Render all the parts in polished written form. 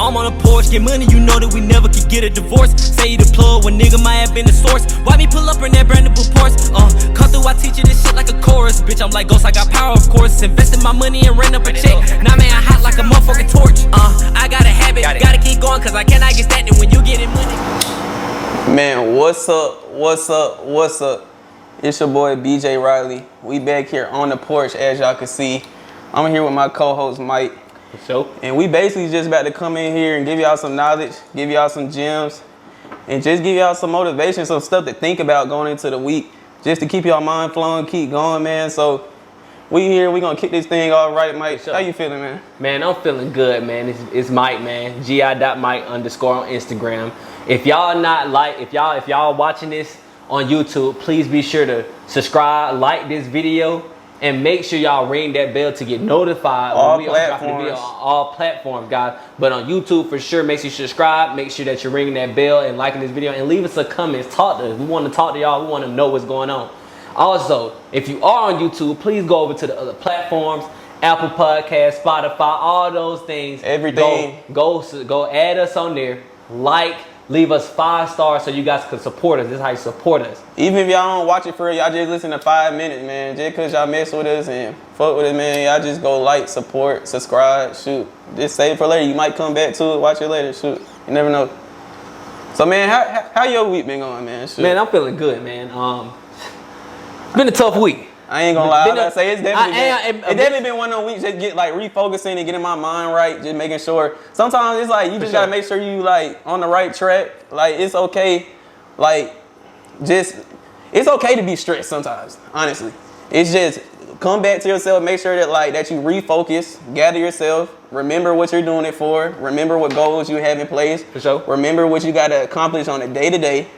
I'm on a porch, get money, you know that we never could get a divorce. Say you the plug when nigga might have been the source. Why me pull up in that brand new Porsche? Come through, I teach you this shit like a chorus. Bitch, I'm like Ghost, I got power, of course. Invested my money and ran up a check. Now man, I hot like a motherfucking torch. I got a habit, gotta keep going, cause I cannot get stagnant when you getting money. Man, what's up? What's up? What's up? It's your boy BJ Riley. We back here on the porch, as y'all can see. I'm here with my co-host Mike. So, and we basically just about to come in here and give y'all some knowledge, give y'all some gems, and just give y'all some motivation, some stuff to think about going into the week, just to keep y'all mind flowing, keep going, man. So we here, we gonna kick this thing all right, Mike. How you feeling, man? Man, I'm feeling good, man. It's Mike, man. gi.mike_ on Instagram. If y'all watching this on YouTube, please be sure to subscribe, like this video, and make sure y'all ring that bell to get notified when we are dropping the video on all platforms, guys. But on YouTube, for sure, make sure you subscribe. Make sure that you're ringing that bell and liking this video, and leave us a comment. Talk to us. We want to talk to y'all. We want to know what's going on. Also, if you are on YouTube, please go over to the other platforms, Apple Podcasts, Spotify, all those things. Everything. Go add us on there. Leave us 5 stars so you guys can support us. This is how you support us. Even if y'all don't watch it for real, y'all just listen to 5 minutes, man. Just because y'all mess with us and fuck with us, man, y'all just go like, support, subscribe, shoot. Just save it for later. You might come back to it, watch it later, shoot. You never know. So, man, how your week been going, man? Shoot. Man, I'm feeling good, man. It's been a tough week. I ain't gonna lie, I say it's definitely been one of those weeks just get like refocusing and getting my mind right, just making sure. Sometimes it's like you just gotta make sure you like on the right track. Like it's okay, like it's okay to be stressed sometimes. Honestly, it's just come back to yourself, make sure that you refocus, gather yourself, remember what you're doing it for, remember what goals you have in place. For sure. Remember what you gotta accomplish on a day-to-day.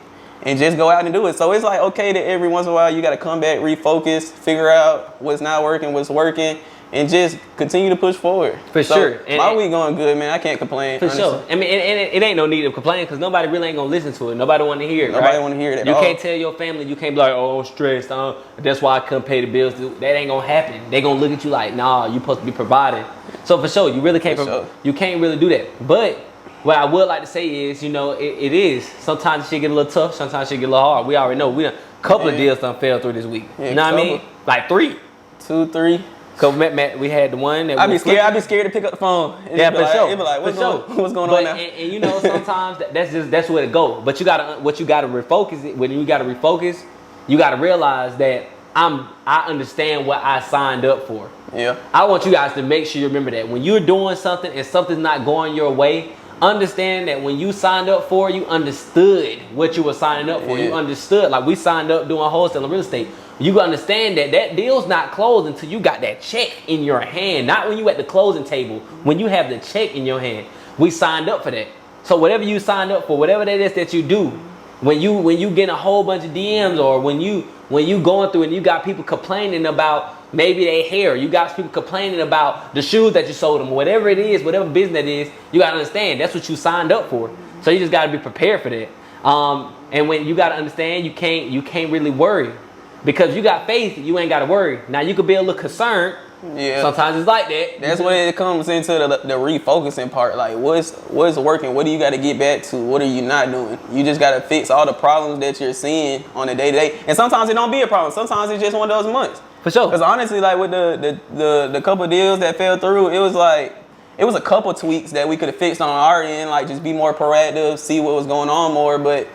And just go out and do it. So it's like okay that every once in a while you got to come back, refocus, figure out what's not working, what's working, and just continue to push forward. For sure. My week going good, man. I can't complain. For sure. I mean, it ain't no need to complain because nobody really ain't gonna listen to it. Nobody want to hear it. Nobody want to hear it at all. You can't tell your family. You can't be like, oh, I'm stressed. That's why I couldn't pay the bills. That ain't gonna happen. They gonna look at you like, nah, you supposed to be providing. So for sure, you really can't. You can't really do that. But what I would like to say is, you know, it is. Sometimes shit get a little tough. Sometimes shit get a little hard. We already know. We done a couple of deals done fell through this week. You know what I mean? Like 3. 2, 3. Cause we had the one that I'd be scared to pick up the phone. Yeah, for sure. It'd be like, what's going on now? And you know, sometimes that's where it goes. But you gotta refocus. When you gotta refocus, you gotta realize that I understand what I signed up for. Yeah. I want you guys to make sure you remember that when you're doing something and something's not going your way, understand that when you signed up for it, you understood what you were signing up for. Yeah. You understood, like we signed up doing wholesale and real estate. You understand that deal's not closed until you got that check in your hand. Not when you at the closing table, when you have the check in your hand. We signed up for that. So whatever you signed up for, whatever that is that you do, when you get a whole bunch of DMs or when you going through and you got people complaining about maybe their hair, you got people complaining about the shoes that you sold them, whatever it is, whatever business it is, you got to understand that's what you signed up for. So you just got to be prepared for that. And when you got to understand, you can't really worry because you got faith, you ain't got to worry. Now you could be a little concerned. Yeah. Sometimes it's like that. That's when it comes into the refocusing part. Like what's working? What do you got to get back to? What are you not doing? You just got to fix all the problems that you're seeing on a day-to-day. And sometimes it don't be a problem. Sometimes it's just one of those months. For sure. Because honestly, like with the couple deals that fell through, it was a couple tweaks that we could have fixed on our end, like just be more proactive, see what was going on more. But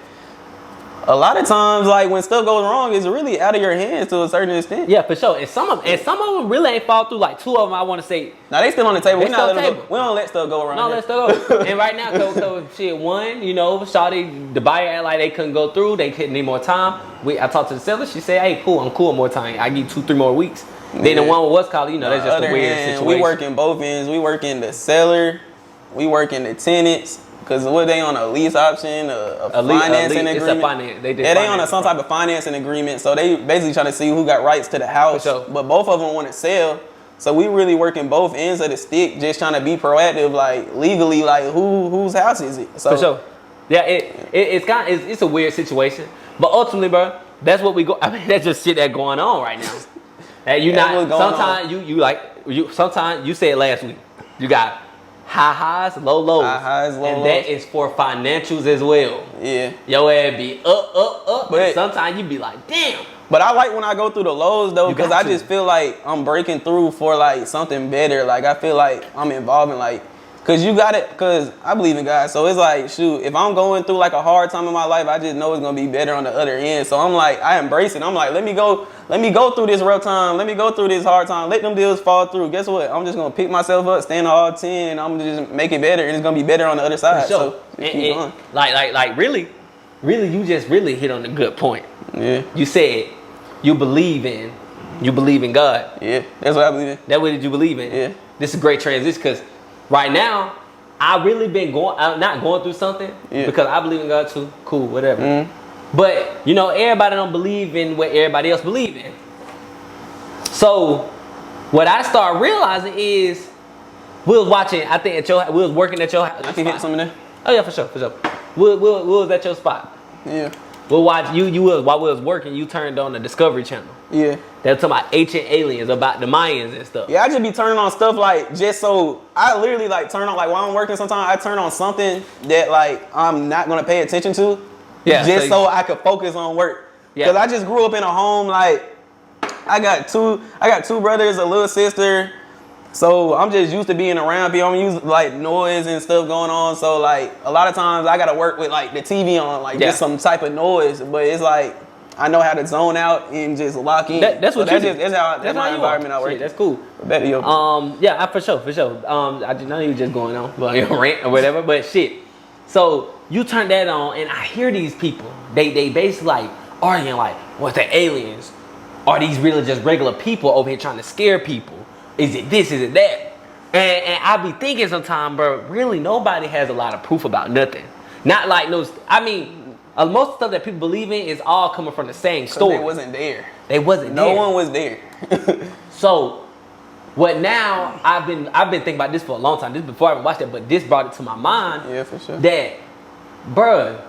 a lot of times, like when stuff goes wrong, it's really out of your hands to a certain extent. Yeah, for sure. And some of them really ain't fall through. Like 2 of them, I want to say. Now they still on the table. We don't let stuff go around. No, let stuff go. And right now, so shit, one, you know, Shawty, the buyer act like they couldn't go through. They couldn't need more time. I talked to the seller. She said, "Hey, cool, I'm cool more time. I give you 2-3 more weeks." Yeah. Then the one with what's called, you know, that's just a weird situation. We work in both ends. We work in the seller. We work in the tenants. Because what they on a lease option, a financing agreement? It's a finance. They on some type of financing agreement. So they basically trying to see who got rights to the house. Sure. But both of them want to sell. So we really working both ends of the stick, just trying to be proactive, like legally, like whose house is it? So, for sure. Yeah, it's a weird situation. But ultimately, bro, that's what we go. I mean, that's just shit that's going on right now. And you not sometimes you sometimes you said last week, you got high highs, low lows. High highs, low and lows. that is for financials as well. Yeah. Your ass be up, But and sometimes you be like, damn. But I like when I go through the lows though, You because got I to. just feel like I'm breaking through for like something better. Like I feel like I'm involving like, cause you got it, cause I believe in God. So it's like, shoot, if I'm going through like a hard time in my life, I just know it's gonna be better on the other end. So I'm like, I embrace it. I'm like, let me go through this rough time. Let me go through this hard time. Let them deals fall through. Guess what? I'm just gonna pick myself up, stand all 10, and I'm just make it better. And it's gonna be better on the other side. Sure. So just keep going. Like really, you just really hit on the good point. Yeah. You said you believe in God. Yeah. That's what I believe in. That what did you believe in? Yeah. This is a great transition because right now I really been not going through something because I believe in God too. Cool, whatever. Mm-hmm. But you know, everybody don't believe in what everybody else believe in. So what I start realizing is we was watching. I think we was working at your house. I can hit some of that. Oh yeah, for sure. We was at your spot. Yeah. We'll watch you was while we was working. You turned on the Discovery Channel. Yeah. They were talking about ancient aliens, about the Mayans and stuff. Yeah, I just be turning on stuff like just so I literally like turn on like while I'm working. Sometimes I turn on something that like I'm not gonna pay attention to. Yeah. Just so I could focus on work. Yeah. Cause I just grew up in a home like I got two brothers, a little sister. So I'm just used to being around people. I'm used to like noise and stuff going on. So like a lot of times I gotta work with like the TV on, like just some type of noise. But it's like I know how to zone out and just lock in. That's what so you do. That's my environment I work. Shit, that's cool. Better yo. Yeah, for sure. I didn't know you were just going on well, your rant or whatever, but shit. So you turn that on, and I hear these people. They basically like arguing like, what's the aliens? Are these really just regular people over here trying to scare people? Is it this? Is it that? And I be thinking sometimes, bro, really nobody has a lot of proof about nothing. Not like no. I mean, most of the stuff that people believe in is all coming from the same story. They wasn't there. They wasn't there. No one was there. So, what now? I've been thinking about this for a long time. This before I even watched it, but this brought it to my mind. Yeah, for sure. That, bruh,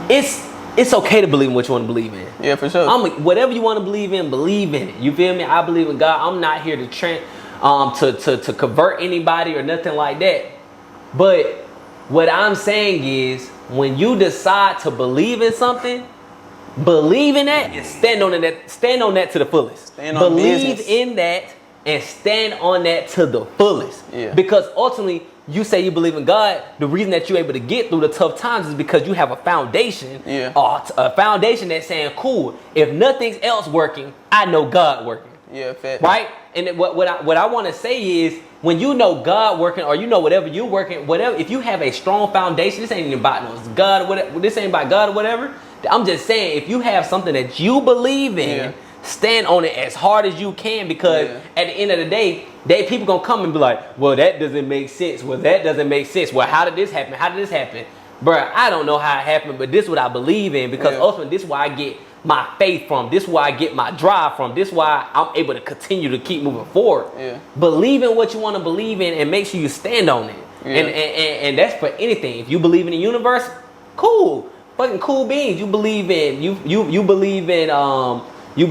it's okay to believe in what you want to believe in. Yeah, for sure. Whatever you want to believe in it. You feel me? I believe in God. I'm not here to convert anybody or nothing like that. But what I'm saying is, when you decide to believe in something, believe in that and stand on that. Stand on that to the fullest. Believe in that and stand on that to the fullest. Yeah. Because ultimately, you say you believe in God. The reason that you're able to get through the tough times is because you have a foundation. Yeah. A foundation that's saying, cool, if nothing's else working, I know God working. Yeah, fact. Right? And what I want to say is, when you know God working, or you know whatever you're working, whatever, if you have a strong foundation, this ain't even about no God or whatever, this ain't about God or whatever. I'm just saying, if you have something that you believe in, stand on it as hard as you can, because at the end of the day, people gonna come and be like, well, that doesn't make sense. Well, that doesn't make sense. Well, how did this happen? How did this happen? Bruh, I don't know how it happened, but this is what I believe in, because ultimately this is where I get my faith from. This is where I get my drive from. This is why I'm able to continue to keep moving forward. Yeah. Believe in what you want to believe in and make sure you stand on it. Yeah. And that's for anything. If you believe in the universe, cool. Fucking cool beans. You believe in you believe in Allah, you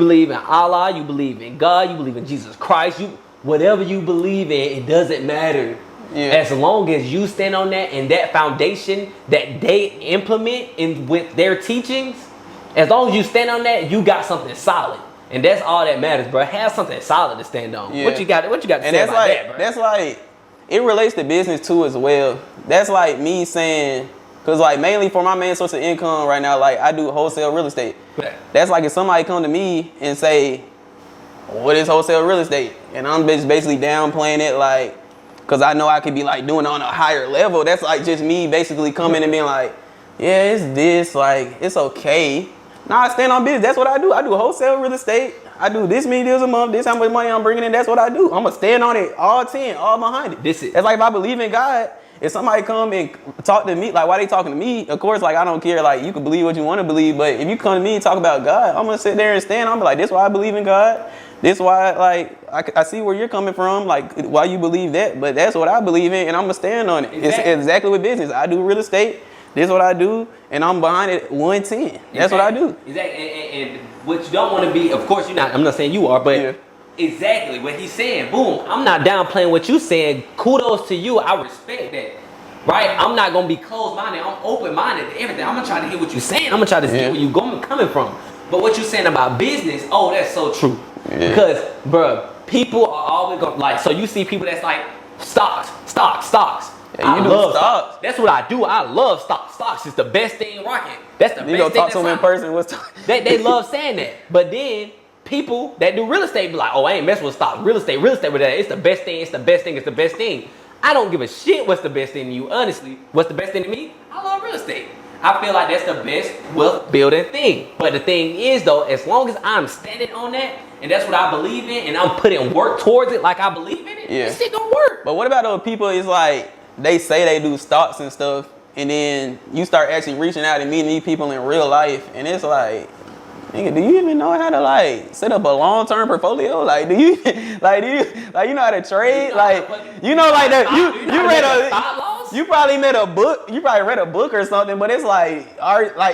believe in God, you believe in Jesus Christ, whatever you believe in, it doesn't matter. Yeah. As long as you stand on that and that foundation that they implement in with their teachings, as long as you stand on that, you got something solid. And that's all that matters, bro. Have something solid to stand on. Yeah. What you got to say about that, bro? That's like, it relates to business too as well. That's like me saying, because like mainly for my main source of income right now, like I do wholesale real estate. Yeah. That's like if somebody come to me and say, what is wholesale real estate? And I'm just basically downplaying it, like, because I know I could be like doing it on a higher level. That's like just me basically coming and being like, yeah, it's this, like, it's okay. Nah, I stand on business. That's what I do. I do wholesale real estate. I do this many deals a month. This how much money I'm bringing in. That's what I do. I'm going to stand on it all 10, all behind it. That's like if I believe in God, if somebody come and talk to me, like why they talking to me, of course, like I don't care. Like you can believe what you want to believe. But if you come to me and talk about God, I'm going to sit there and stand. I'm like, this is why I believe in God. This is why, like, I see where you're coming from, like, why you believe that. But that's what I believe in, and I'm going to stand on it. Exactly. It's exactly with business. I do real estate. This is what I do, and I'm behind it 110. That's what I do. Exactly. And what you don't want to be, of course, you're not. I'm not saying you are, but Exactly what he's saying. Boom. I'm not downplaying what you saying. Kudos to you. I respect that. Right? I'm not gonna be closed-minded. I'm open-minded to everything. I'm gonna try to hear what you're saying. I'm gonna try to see where you're coming from. But what you're saying about business, oh, that's so true. Yeah. Because, bruh, people are always gonna like. So you see people that's like stocks. Yeah, you love stocks. That's what I do. I love stocks. Stocks is the best thing rocking. That's the best thing. You go talk to them in person. They love saying that. But then people that do real estate be like, oh, I ain't messing with stocks. Real estate with that. It's the best thing. It's the best thing. It's the best thing. I don't give a shit what's the best thing to you. Honestly, what's the best thing to me? I love real estate. I feel like that's the best wealth building thing. But the thing is though, as long as I'm standing on that and that's what I believe in and I'm putting work towards it like I believe in it, this shit gonna work. But what about those people is like, they say they do stocks and stuff and then you start actually reaching out and meeting these people in real life and it's like, nigga, do you even know how to like set up a long-term portfolio? Like, do you know how to trade? Like, you know, like that. You probably read a book. You probably read a book or something. But it's like,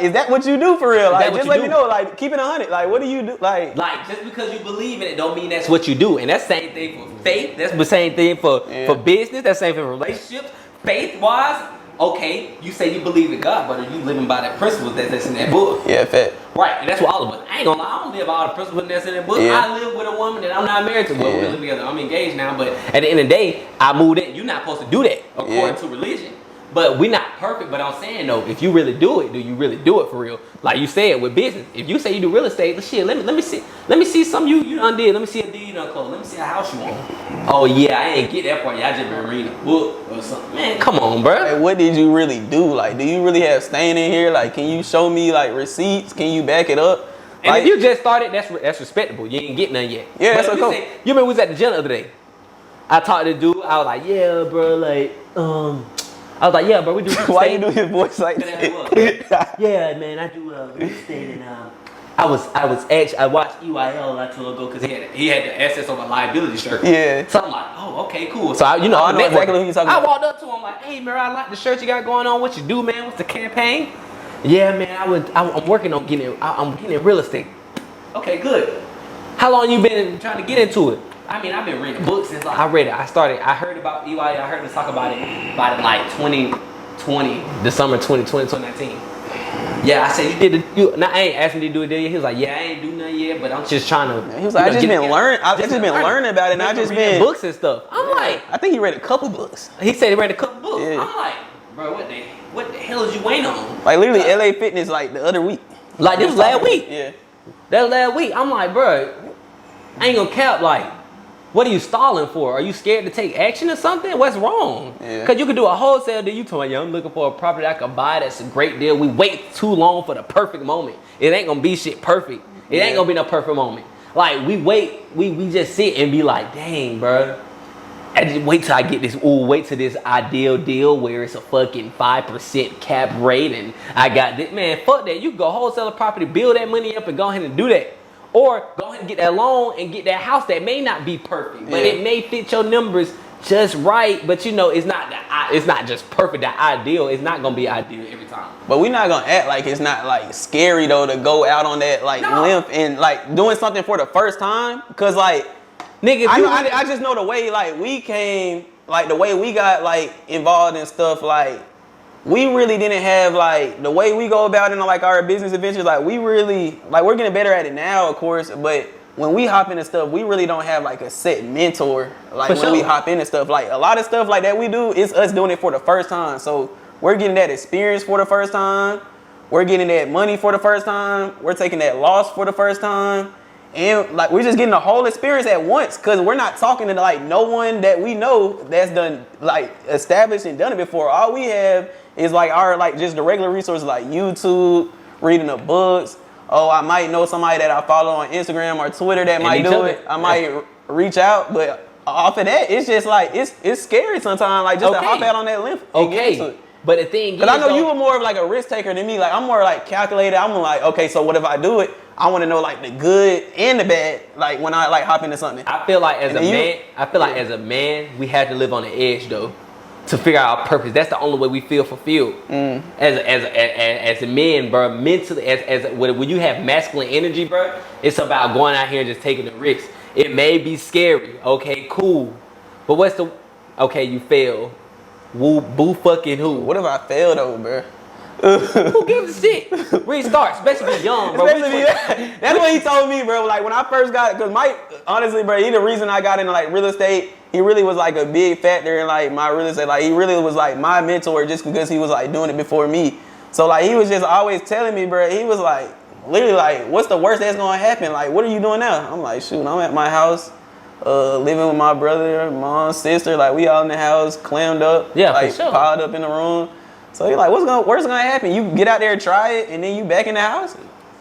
is that what you do for real? Like, just let me know. Like, keep it 100. Like, what do you do? Like just because you believe in it, don't mean that's what you do. And that's the same thing for faith. That's the same thing for business. That's the same thing for relationships. Faith-wise. Okay, you say you believe in God, but are you living by that principle that's in that book? Yeah, fact. Right, and that's what all of us. I ain't gonna lie, I don't live by all the principles that's in that book. Yeah. I live with a woman that I'm not married to. Well, we live together. I'm engaged now, but at the end of the day, I moved in. You're not supposed to do that according to religion. But we're not perfect. But I'm saying though, if you really do it, do you really do it for real? Like you said with business. If you say you do real estate, shit, let me see some you done did. Let me see a deed you done closed. Let me see a house you own. Oh yeah, I ain't get that part. I just been reading a book or something. Man, come on, bro. Like, what did you really do? Like, do you really have staying in here? Like, can you show me like receipts? Can you back it up? And like, if you just started, that's respectable. You ain't get none yet. Yeah, but that's so cool. You remember we was at the gym the other day. I talked to the dude. I was like, yeah, bro, like, I was like, yeah, bro, we do real estate. Why you do his voice like that? Yeah, man, I do real estate, and I watched EYL not too long ago because he had the access on a liability shirt. Yeah. So I'm like, oh, okay, cool. So I know exactly who you're talking about. I walked up to him like, hey, man, I like the shirt you got going on. What you do, man? What's the campaign? Yeah, man, I'm working on getting real estate. Okay, good. How long you been trying to get into it? I mean, I've been reading books since I read it. I heard about EYL. I heard us talk about it like 2020, December 2020, 2019. Yeah, I said I ain't asking you to do it there. He was like, yeah, I ain't do nothing yet, but I'm just trying to. He was like, I just been learning about it, and I just been books and stuff. I'm like, I think he read a couple books. He said he read a couple books. Yeah. I'm like, bro, what the hell is you waiting on? Like literally, LA Fitness like the other week. Like this was last week. Yeah, that was last week. I'm like, bro, I ain't gonna cap. Like, what are you stalling for? Are you scared to take action or something? What's wrong? Yeah. Cause you could do a wholesale deal. You told me, I'm looking for a property I could buy. That's a great deal. We wait too long for the perfect moment. It ain't gonna be shit perfect. It ain't gonna be no perfect moment. Like we wait, we just sit and be like, dang, bro. I just wait till I get this. Wait till this ideal deal where it's a fucking 5% cap rate, and I got this. Man, fuck that. You go wholesale a property, build that money up, and go ahead and do that. Or go ahead and get that loan and get that house that may not be perfect, but it may fit your numbers just right. But you know, it's not just perfect. The ideal, it's not gonna be ideal every time. But we're not gonna act like it's not like scary though to go out on that like limb and like doing something for the first time. Cause like, nigga, I just know the way like we came, like the way we got like involved in stuff like. We really didn't have like the way we go about it in like our business adventures. Like we really like we're getting better at it now, of course. But when we hop into stuff, we really don't have like a set mentor. Like when we hop into stuff, like a lot of stuff like that we do, it's us doing it for the first time. So we're getting that experience for the first time. We're getting that money for the first time. We're taking that loss for the first time. And like we're just getting the whole experience at once because we're not talking to like no one that we know that's done like established and done it before. All we have is like our like just the regular resources like YouTube, reading the books. Oh, I might know somebody that I follow on Instagram or Twitter that might do it. I might reach out, but off of that, it's just like it's scary sometimes. Like just to hop out on that limb. And get into it. But the thing is, because I know you were more of like a risk taker than me. Like I'm more like calculated. I'm like, okay, so what if I do it? I want to know like the good and the bad. Like when I like hop into something. I feel like as a man, we have to live on the edge though, to figure out our purpose. That's the only way we feel fulfilled. As a man, bro, mentally, when you have masculine energy, bro, it's about going out here and just taking the risks. It may be scary. Okay, cool. But what's the... Okay, you fail. Woo, boo fucking who? What if I fail though, bro? Who gives a shit? Restart, especially young, bro. That's what he told me, bro. Like when I first got, cause Mike, honestly, bro, he the reason I got into like real estate. He really was like a big factor in like my real estate. Like he really was like my mentor just because he was like doing it before me. So like he was just always telling me, bro. He was like literally like, what's the worst that's gonna happen? Like, what are you doing now? I'm like, shoot, I'm at my house. Living with my brother, mom, sister, like we all in the house, clammed up, like for sure. piled up in the room. So you're like, what's gonna happen? You get out there and try it, and then you back in the house.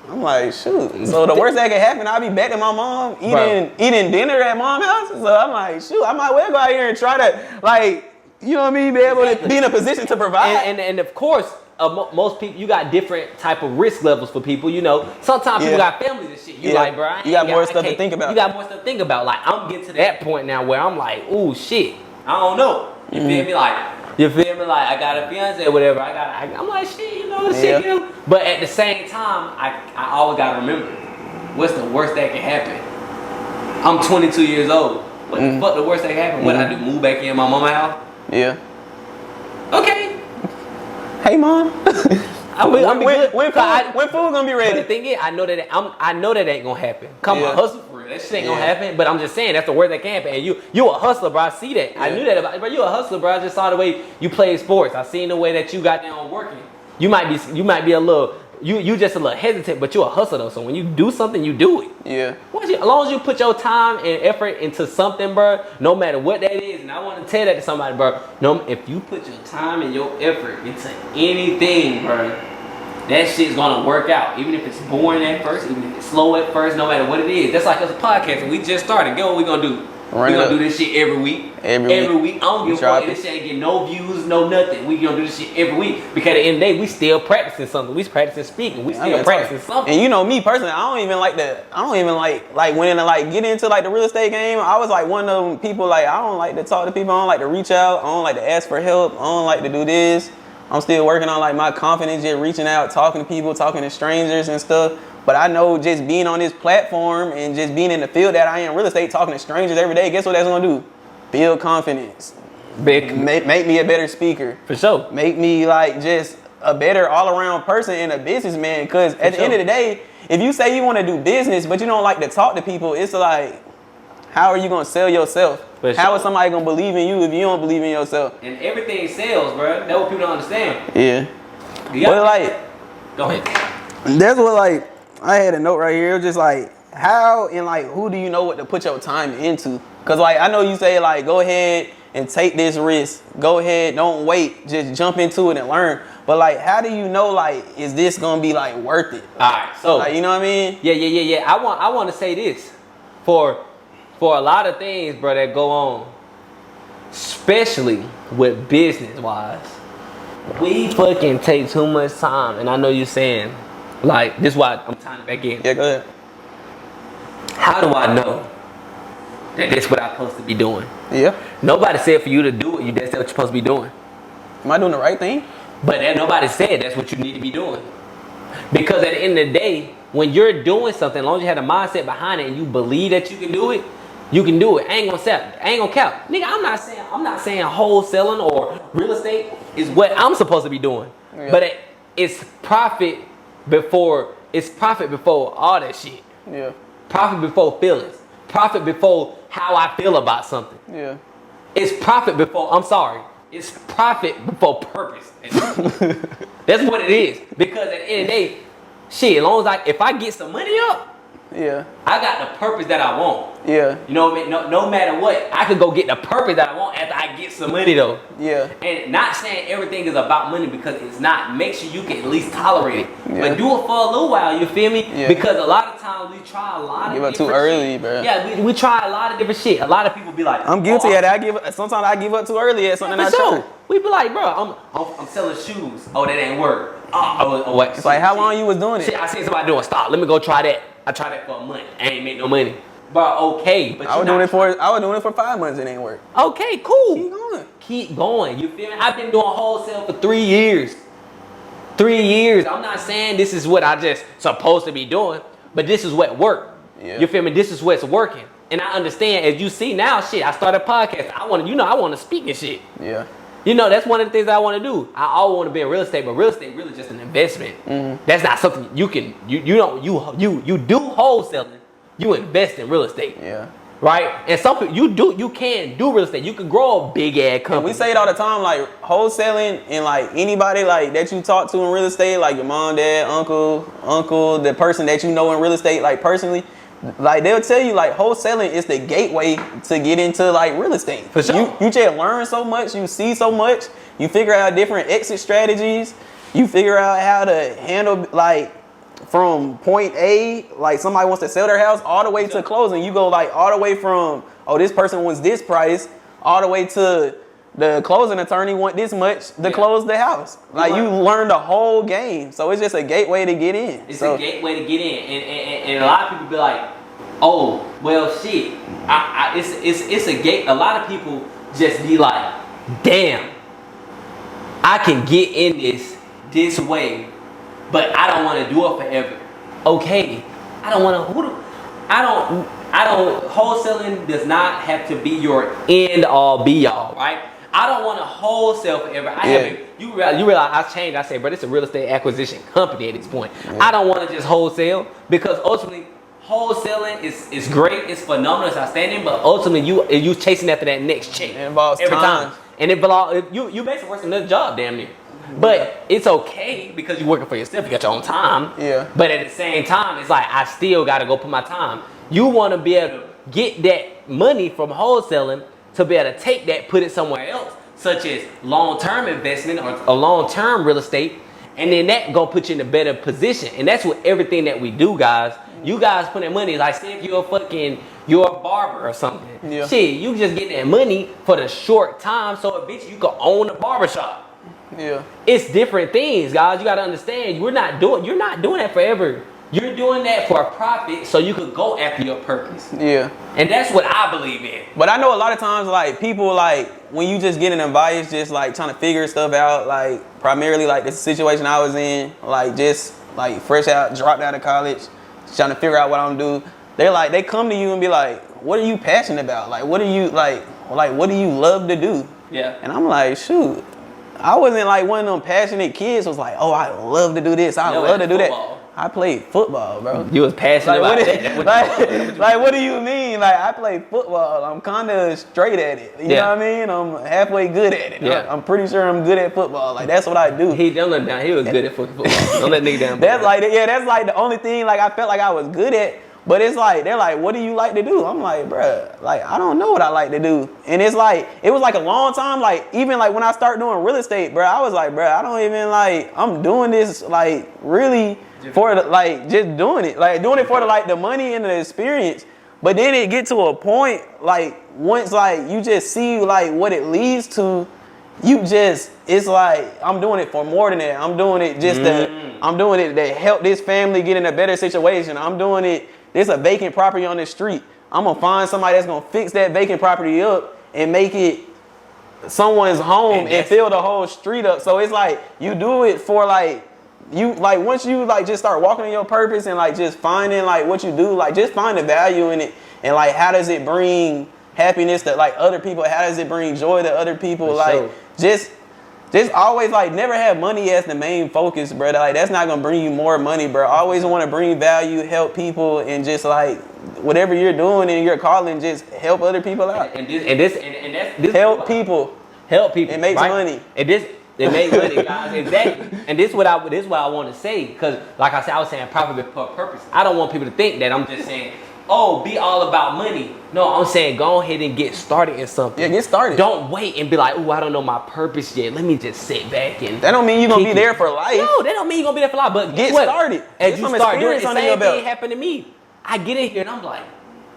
I'm like, shoot. So the worst that can happen, I'll be back to my mom eating dinner at mom's house. So I'm like, shoot, I might well go out here and try to, like, you know what I mean, be able to be in a position to provide. And of course, most people, you got different type of risk levels for people. You know, sometimes people got families and shit. You like, bro, you got more stuff to think about. You got more stuff to think about. Like, I'm getting to that point now where I'm like, ooh, shit, I don't know. You feel me? Like, I got a fiance or whatever. I'm like, shit, you know, shit, you know. But at the same time, I always gotta remember, what's the worst that can happen? I'm 22 years old. What the fuck the worst that can happen? What I do? Move back in my mama's house? Yeah. Okay. Hey, mom. When food gonna be ready? But the thing is, I know that ain't gonna happen. Come on, hustle for real. That shit ain't gonna happen. But I'm just saying that's the worst that can happen. And you a hustler, bro. I see that. Yeah. I knew that about you, bro. You a hustler, bro. I just saw the way you played sports. I seen the way that you got down working. You might be a little. You just a little hesitant, but you a hustler though. So when you do something, you do it. Yeah. As long as you put your time and effort into something, bro, no matter what that is, and I want to tell that to somebody, bro. No, if you put your time and your effort into anything, bro, that shit's gonna work out. Even if it's boring at first, even if it's slow at first, no matter what it is. That's like us a podcast, and we just started. Guess what we gonna do? We're gonna do this shit every week. Every week. I don't give a fuck. This shit ain't get no views, no nothing. We gonna do this shit every week. Because at the end of the day, we still practicing something. We practicing speaking. We still practicing something. And you know me personally, I don't even like when I get into like the real estate game. I was like one of them people, like I don't like to talk to people. I don't like to reach out. I don't like to ask for help. I don't like to do this. I'm still working on like my confidence, just reaching out, talking to people, talking to strangers and stuff. But I know just being on this platform and just being in the field that I am, real estate, talking to strangers every day, guess what that's gonna do? Build confidence. Make me a better speaker. For sure. Make me like just a better all-around person and a businessman. Because at the end of the day, if you say you want to do business, but you don't like to talk to people, it's like, how are you gonna sell yourself? How is somebody gonna believe in you if you don't believe in yourself? And everything sells, bro. That's what people don't understand. Yeah. But like, go ahead. That's what like I had a note right here. It was just like how and like who do you know what to put your time into? Cause like I know you say like go ahead and take this risk. Go ahead, don't wait. Just jump into it and learn. But like, how do you know like is this gonna be like worth it? All right, so like, you know what I mean? Yeah. I want to say this for a lot of things, bro, that go on, especially with business wise. We fucking take too much time, and I know you're saying, like, this is why I'm tying it back in. Yeah, go ahead. How do I know that that's what I'm supposed to be doing? Yeah. Nobody said for you to do it. That's what you're supposed to be doing. Am I doing the right thing? But nobody said that's what you need to be doing. Because at the end of the day, when you're doing something, as long as you have a mindset behind it and you believe that you can do it, you can do it. I ain't gonna count. Nigga, I'm not saying wholesaling or real estate is what I'm supposed to be doing. Yeah. But it's profit before all that shit. Yeah. Profit before feelings. Profit before how I feel about something. Yeah. It's profit before it's profit before purpose. That's what it is. Because at the end of the day, shit, as long as if I get some money up, yeah, I got the purpose that I want. Yeah. You know what I mean? No matter what, I could go get the purpose that I want after I get some money though. Yeah. And not saying everything is about money because it's not. Make sure you can at least tolerate it. Yeah. But do it for a little while, you feel me? Yeah. Because a lot of times we try a lot of different shit. Give up too early, bro. Yeah, we try a lot of different shit. A lot of people be like, I'm guilty of that. Sometimes I give up too early at something I try. We be like, bro, I'm selling shoes. Oh, that ain't work. What? It's like how long you was doing it? Shit, I seen somebody doing. Stop. Let me go try that. I tried that for a month. I ain't make no money. Bro, okay. But I was doing it for 5 months. It ain't work. Okay, cool. Keep going. Keep going. You feel me? I've been doing wholesale for 3 years. 3 years. I'm not saying this is what I just supposed to be doing, but this is what worked. Yeah. You feel me? This is what's working. And I understand, as you see now, shit, I started a podcast. I want to speak and shit. Yeah. You know, that's one of the things I want to do. I always want to be in real estate, but real estate really just an investment. Mm-hmm. That's not something you do wholesaling. You invest in real estate. Yeah. Right? And some people, you can do real estate. You can grow a big ass company. And we say it all the time, like wholesaling and like anybody like that you talk to in real estate, like your mom, dad, uncle, the person that you know in real estate, like personally, like they'll tell you like wholesaling is the gateway to get into like real estate. For sure. You just learn so much, you see so much, you figure out different exit strategies, you figure out how to handle like from point A, like somebody wants to sell their house all the way to closing. You go like all the way from, oh, this person wants this price, all the way to the closing attorney want this much to close the house. Like you learn the whole game. So it's just a gateway to get in. It's a gateway to get in. And a lot of people be like, oh, well, shit. It's a gate. A lot of people just be like, damn, I can get in this way, but I don't want to do it forever. Okay, I don't want to. Wholesaling does not have to be your end all be all, right? I don't want to wholesale forever. You realize I changed. I say, bro, it's a real estate acquisition company at this point. Yeah. I don't want to just wholesale because ultimately wholesaling is great, it's phenomenal, it's outstanding, but ultimately you chasing after that next check. It involves every time. And it belongs you basically working another job damn near. But it's okay because you're working for yourself. You got your own time. Yeah. But at the same time, it's like I still got to go put my time. You want to be able to get that money from wholesaling to be able to take that, put it somewhere else, such as long-term investment or a long-term real estate, and then that gonna put you in a better position. And that's what everything that we do, guys. You guys put in money. Like say if you're a barber or something. Yeah. Shit, you just get that money for the short time, so eventually you can own a barbershop. Yeah. It's different things, guys. You gotta understand. You're not doing that forever. You're doing that for a profit so you could go after your purpose. Yeah. And that's what I believe in. But I know a lot of times like people like when you just getting advice, just like trying to figure stuff out, like primarily like the situation I was in, like just like dropped out of college, trying to figure out what I'm gonna do. They come to you and be like, what are you passionate about? Like what are you like what do you love to do? Yeah. And I'm like, shoot. I wasn't like one of them passionate kids was like, oh, I love to do this. I love to do that. I played football, bro. You was passionate about that. Like, what do you mean? Like, I play football. I'm kind of straight at it. You know what I mean? I'm halfway good at it. Yeah. I'm pretty sure I'm good at football. Like, that's what I do. Don't let him down. He was good at football. Don't let nigga down. That's like the only thing like I felt like I was good at. But it's like, they're like, what do you like to do? I'm like, bruh, like, I don't know what I like to do. And it's like, it was like a long time, like, even like when I started doing real estate, bruh, I was like, bruh, I don't even like, I'm doing this like really for the, like, just doing it. Like, doing it for the, like, the money and the experience. But then it get to a point, like, once, like, you just see, like, what it leads to, it's like, I'm doing it for more than that. I'm doing it just to help this family get in a better situation. I'm doing it. There's a vacant property on the street. I'm going to find somebody that's going to fix that vacant property up and make it someone's home and fill the whole street up. So it's like you do it for like, you like once you like just start walking in your purpose and like just finding like what you do, like just find the value in it and like how does it bring happiness to like other people? How does it bring joy to other people? Like just always like never have money as the main focus, bro. Like that's not gonna bring you more money, bro. Always want to bring value, help people, and just like whatever you're doing in your calling, just help other people out. And that's help people. It makes money. It makes money, guys. Exactly. And this is what I want to say, because like I said, I was saying profit for purpose. I don't want people to think that I'm just saying, oh, be all about money. No, I'm saying go ahead and get started in something. Yeah, get started. Don't wait and be like, oh, I don't know my purpose yet. Let me just sit back and. That don't mean you're gonna be there for life. No, that don't mean you're gonna be there for life. But get started. As you start doing it, the same thing happened to me. I get in here and I'm like,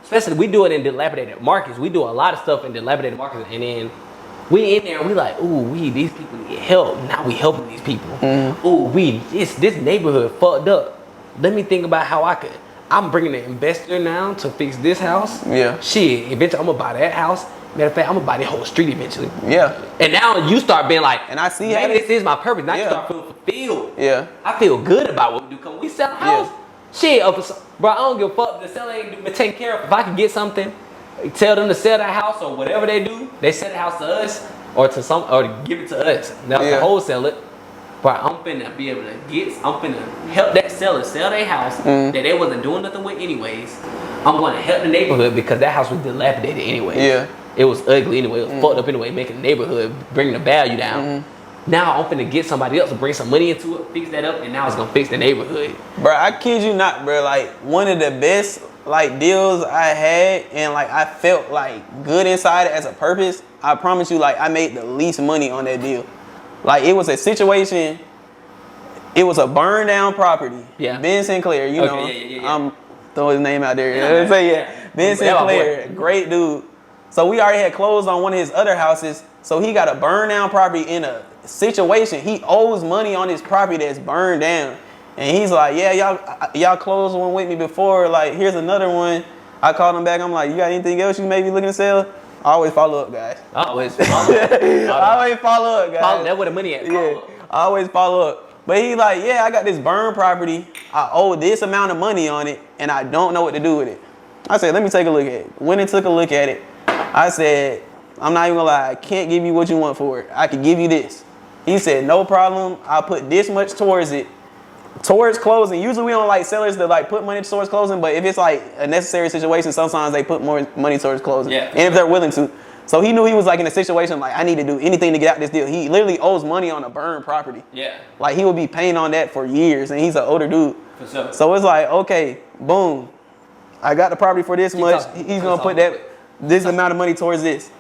especially we do it in dilapidated markets. We do a lot of stuff in dilapidated markets, and then we in there and we like, ooh, these people need help. Now we helping these people. Mm-hmm. Ooh, this neighborhood fucked up. Let me think about how I'm bringing an investor now to fix this house. Yeah. Shit, eventually I'm gonna buy that house. Matter of fact, I'm gonna buy the whole street eventually. Yeah. And now you start being like, and I see maybe this is my purpose. Now you start feeling fulfilled. Yeah. I feel good about what we do. Cause we sell a house. Shit, bro, I don't give a fuck. The seller ain't taken care of. If I can get something, tell them to sell that house or whatever they do. They sell the house to us or to give it to us. Now to wholesale it. But I'm finna be able to I'm finna help that seller sell their house that they wasn't doing nothing with anyways. I'm gonna help the neighborhood because that house was dilapidated anyway. Yeah. It was ugly anyway. It was fucked up anyway, making the neighborhood, bringing the value down. Now I'm finna get somebody else to bring some money into it, fix that up, and now it's gonna fix the neighborhood. Bro, I kid you not, bro. Like one of the best like deals I had, and like I felt like good inside it as a purpose. I promise you, like I made the least money on that deal. Like it was a situation. It was a burned down property. Yeah. Ben Sinclair, you know. Yeah. I'm throwing his name out there. Ben Sinclair, great dude. So we already had closed on one of his other houses. So he got a burned down property in a situation. He owes money on his property that's burned down. And he's like, yeah, y'all closed one with me before. Like, here's another one. I called him back. I'm like, you got anything else you may be looking to sell? I always follow up, guys. Always follow up. I always follow up, guys. That's where the money at. Yeah, I always follow up. But he like, yeah, I got this burned property. I owe this amount of money on it, and I don't know what to do with it. I said, let me take a look at it. Went and took a look at it. I said, I'm not even gonna lie, I can't give you what you want for it. I can give you this. He said, no problem. I'll put this much towards it. Towards closing. Usually we don't like sellers that like put money towards closing, but if it's like a necessary situation, sometimes they put more money towards closing. Yeah. And if they're willing to. So he knew he was like in a situation like I need to do anything to get out this deal. He literally owes money on a burned property. Yeah. Like he would be paying on that for years, and he's an older dude. For sure. So it's like, okay, boom. I got the property for this much. He's gonna put this amount of money towards this.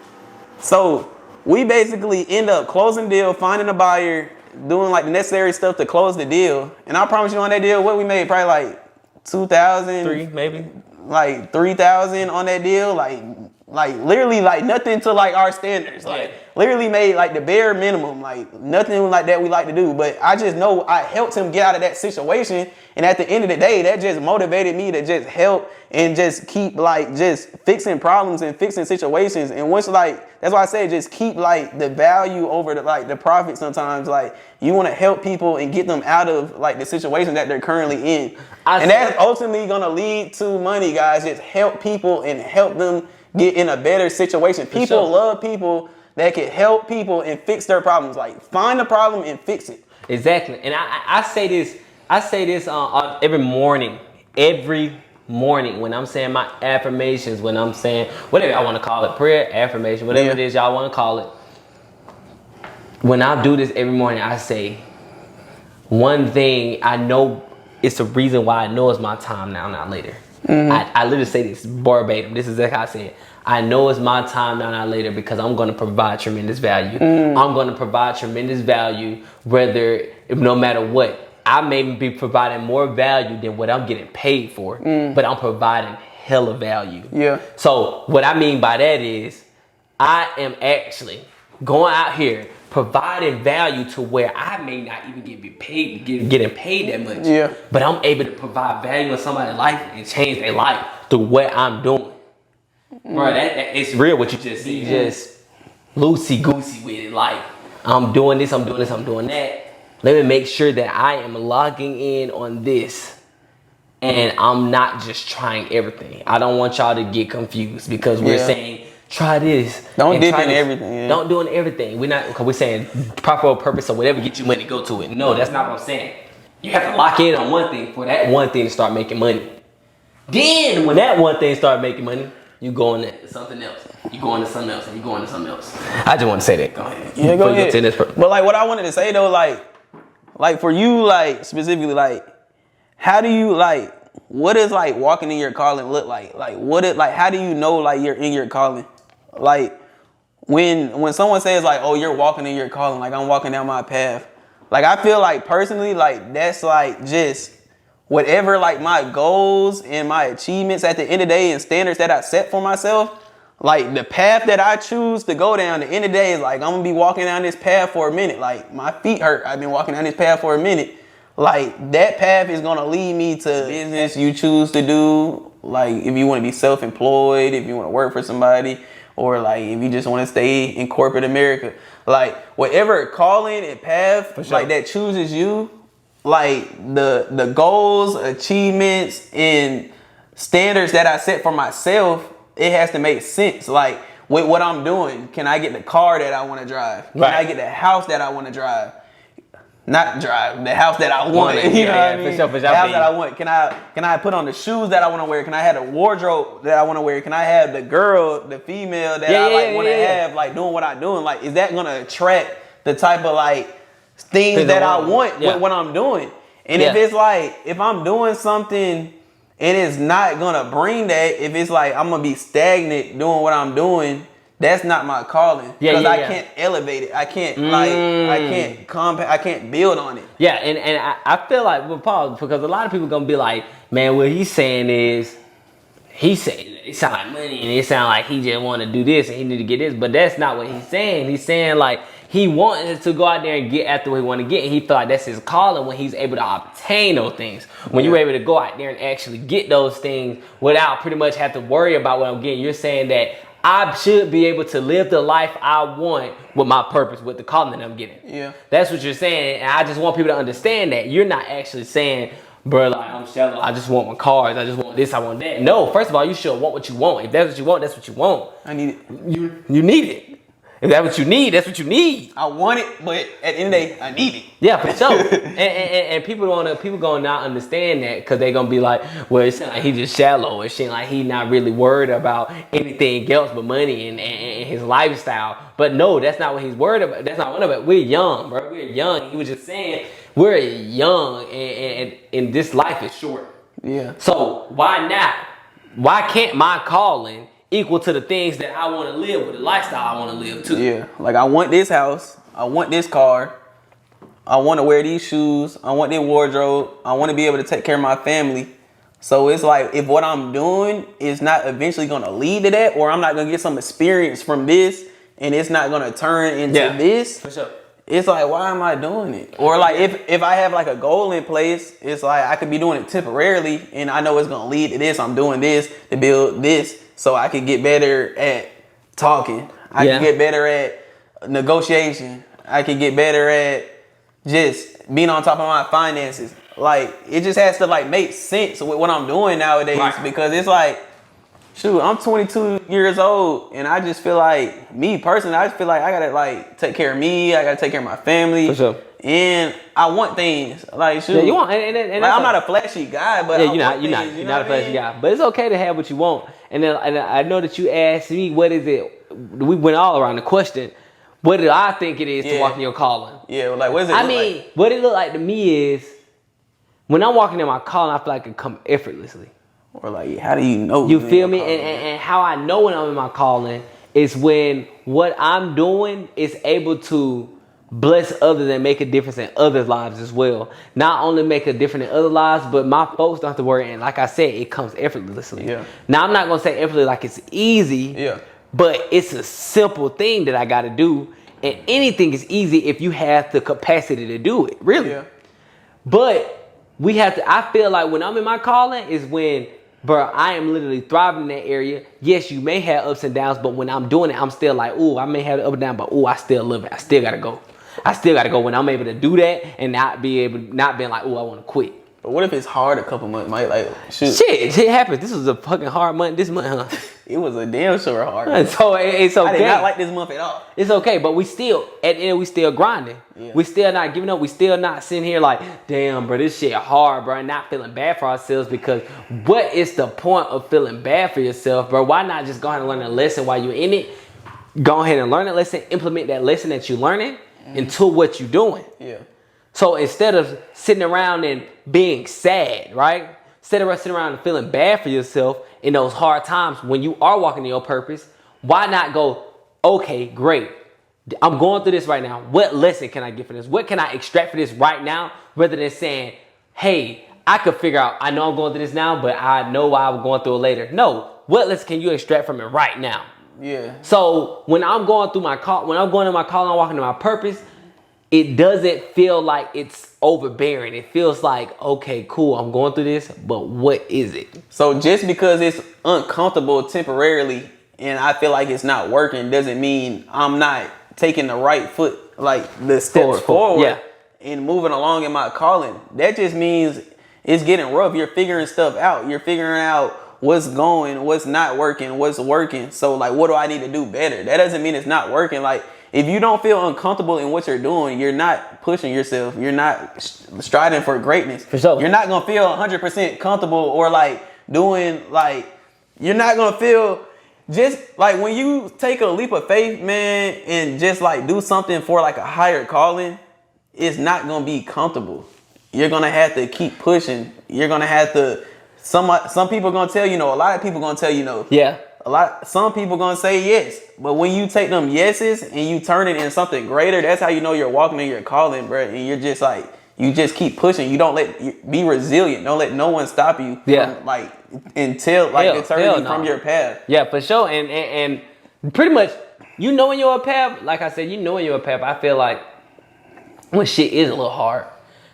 So we basically end up closing the deal, finding a buyer, doing like the necessary stuff to close the deal. And I promise you on that deal, what we made probably like 2,000, 3 maybe, like 3,000 on that deal. Like literally like nothing to like our standards. Like literally made like the bare minimum, like nothing like that we like to do. But I just know I helped him get out of that situation. And at the end of the day, that just motivated me to just help and just keep like just fixing problems and fixing situations. And once like, that's why I say just keep like the value over the like the profit sometimes. Like you want to help people and get them out of like the situation that they're currently in. And that's ultimately going to lead to money, guys. Just help people and help them get in a better situation. People love people that can help people and fix their problems. Like find the problem and fix it. Exactly. And I say this every morning when I'm saying my affirmations, when I'm saying whatever I want to call it, prayer, affirmation, whatever it is y'all want to call it. When I do this every morning, I say one thing. I know it's a reason why I know it's my time now, not later. I literally say this verbatim. This is exactly how I say it. I know it's my time now, not later, because I'm going to provide tremendous value. I'm going to provide tremendous value, no matter what. I may be providing more value than what I'm getting paid for, but I'm providing hella value. Yeah. So what I mean by that is I am actually going out here providing value to where I may not even getting paid that much. Yeah. But I'm able to provide value in somebody's life and change their life through what I'm doing. Bro, it's real what you just said. Just loosey-goosey with it. Like, I'm doing this, I'm doing this, I'm doing that. Let me make sure that I am logging in on this. And I'm not just trying everything. I don't want y'all to get confused because we're saying, try this. Don't dip in everything. Yeah. Don't do in everything. We're saying proper purpose or whatever get you money, go to it. No, that's not what I'm saying. You have to lock in on one thing for that one thing to start making money. Then when that one thing start making money, you go into something else. You go into something else and you go into something else. I just want to say that. Go ahead. Yeah, go ahead. But like what I wanted to say though, like for you, like specifically, like how do you like, what is like walking in your calling look like? Like how do you know like you're in your calling? Like when someone says like, oh, you're walking in your calling, like I'm walking down my path. Like I feel like personally, like that's like just whatever like my goals and my achievements at the end of the day and standards that I set for myself, like the path that I choose to go down, the end of the day is like, I'm gonna be walking down this path for a minute. Like my feet hurt. I've been walking down this path for a minute. Like that path is gonna lead me to business you choose to do. Like if you wanna be self-employed, if you wanna work for somebody, or like if you just wanna stay in corporate America. Like whatever calling and path like that chooses you, like the goals, achievements, and standards that I set for myself, it has to make sense. Like with what I'm doing, can I get the car that I want to drive? Can I get the house that I want to drive? Not drive, the house that I want. You know what I mean? The house that I want. Can I put on the shoes that I want to wear? Can I have the wardrobe that I want to wear? Can I have the girl, the female that I want to have, like doing what I'm doing? Like, is that gonna attract the type of like things that I want with what I'm doing? And if it's like, if I'm doing something and it's not gonna bring that, if it's like I'm gonna be stagnant doing what I'm doing, that's not my calling. Because I can't elevate it. I can't I can't build on it. Yeah, and I feel like with Paul, because a lot of people gonna be like, man, what he's saying is, he's saying it sound like money and it sound like he just want to do this and he need to get this, but that's not what he's saying. He's saying like he wanted to go out there and get after what he want to get, and he thought that's his calling when he's able to obtain those things. When you're able to go out there and actually get those things without pretty much have to worry about what I'm getting, you're saying that I should be able to live the life I want with my purpose, with the calling that I'm getting. Yeah. That's what you're saying. And I just want people to understand that. You're not actually saying, bro, like, I'm shallow. I just want my cars. I just want this. I want that. No, first of all, you should want what you want. If that's what you want, that's what you want. I need it. You need it. If that's what you need, that's what you need. I want it, but at the end of the day, I need it. Yeah, for sure. and people gonna not understand that because they gonna be like, well, it seems like he just shallow. It seems like he not really worried about anything else but money and his lifestyle. But no, that's not what he's worried about. That's not one of it. We're young, bro. We're young. He was just saying we're young and this life is short. Yeah. So why not? Why can't my calling equal to the things that I want to live with, the lifestyle I want to live too? Yeah, like I want this house, I want this car, I want to wear these shoes, I want this wardrobe, I want to be able to take care of my family. So it's like, if what I'm doing is not eventually going to lead to that, or I'm not going to get some experience from this, and it's not going to turn into this, for sure. It's like, why am I doing it? Or like, if I have like a goal in place, it's like I could be doing it temporarily, and I know it's going to lead to this. I'm doing this to build this, so I can get better at talking. I can get better at negotiation. I can get better at just being on top of my finances. Like, it just has to like make sense with what I'm doing nowadays, because it's like, shoot, I'm 22 years old, and I just feel like, me personally, I just feel like I gotta like take care of me. I gotta take care of my family. For sure. And I want things like, shoot. Yeah, you want, and like, I'm not a flashy guy, but you're not a flashy guy. But it's okay to have what you want. And then I know that you asked me, what is it? We went all around the question. What do I think it is to walk in your calling? Yeah, like what is it? I mean, like? What it look like to me is, when I'm walking in my calling, I feel like it come effortlessly. Or like, how do you know? You feel me? And how I know when I'm in my calling is when what I'm doing is able to bless others and make a difference in others' lives as well. Not only make a difference in other lives, but my folks don't have to worry. And like I said, it comes effortlessly. Yeah. Now, I'm not going to say effortlessly like it's easy. Yeah. But it's a simple thing that I got to do. And anything is easy if you have the capacity to do it. Really. Yeah. But we have to, I feel like when I'm in my calling is when, bro, I am literally thriving in that area. Yes, you may have ups and downs, but when I'm doing it, I'm still like, ooh, I may have the up and down, but ooh, I still love it. I still got to go. I still got to go when I'm able to do that and not being like, ooh, I want to quit. But what if it's hard a couple months, Mike? Like, shoot. Shit happens. This was a fucking hard month this month, huh? It was a damn sure hard. So it's okay. I did not like this month at all. It's okay, but we still, at the end, we still grinding. Yeah. We still not giving up. We still not sitting here like, damn, bro, this shit hard, bro, and not feeling bad for ourselves, because what is the point of feeling bad for yourself, bro? Why not just go ahead and learn a lesson while you're in it? Go ahead and learn that lesson, implement that lesson that you're learning into what you're doing. Yeah. So instead of sitting around and being sad, right? Instead of sitting around and feeling bad for yourself in those hard times when you are walking in your purpose, why not go, okay, great. I'm going through this right now. What lesson can I get for this? What can I extract for this right now? Rather than saying, hey, I could figure out, I know I'm going through this now, but I know why I'm going through it later. No, what lesson can you extract from it right now? Yeah. So when I'm going through my call, when I'm going to my call, I'm walking to my purpose, it doesn't feel like it's overbearing. It feels like, okay, cool, I'm going through this, but what is it? So just because it's uncomfortable temporarily and I feel like it's not working doesn't mean I'm not taking the right foot, like the steps forward. Yeah. and moving along in my calling. That just means it's getting rough. You're figuring stuff out. You're figuring out what's going, what's not working, what's working. So like, what do I need to do better? That doesn't mean it's not working. Like, if you don't feel uncomfortable in what you're doing, you're not pushing yourself. You're not striving for greatness. For sure. You're not gonna feel 100% comfortable or like doing like, you're not gonna feel just like when you take a leap of faith, man, and just like do something for like a higher calling, it's not gonna be comfortable. You're gonna have to keep pushing. You're gonna have to. Some people gonna tell you no. A lot of people gonna tell you no. Yeah. Some people gonna say yes. But when you take them yeses and you turn it into something greater, that's how you know you're walking in your calling, bro. And you're just like, you just keep pushing. You don't be resilient. Don't let no one stop you. Yeah. From, like until like eternity from your path. Yeah, for sure. And pretty much, you know when you're a path. Like I said, you know when you're a path. I feel like when shit is a little hard,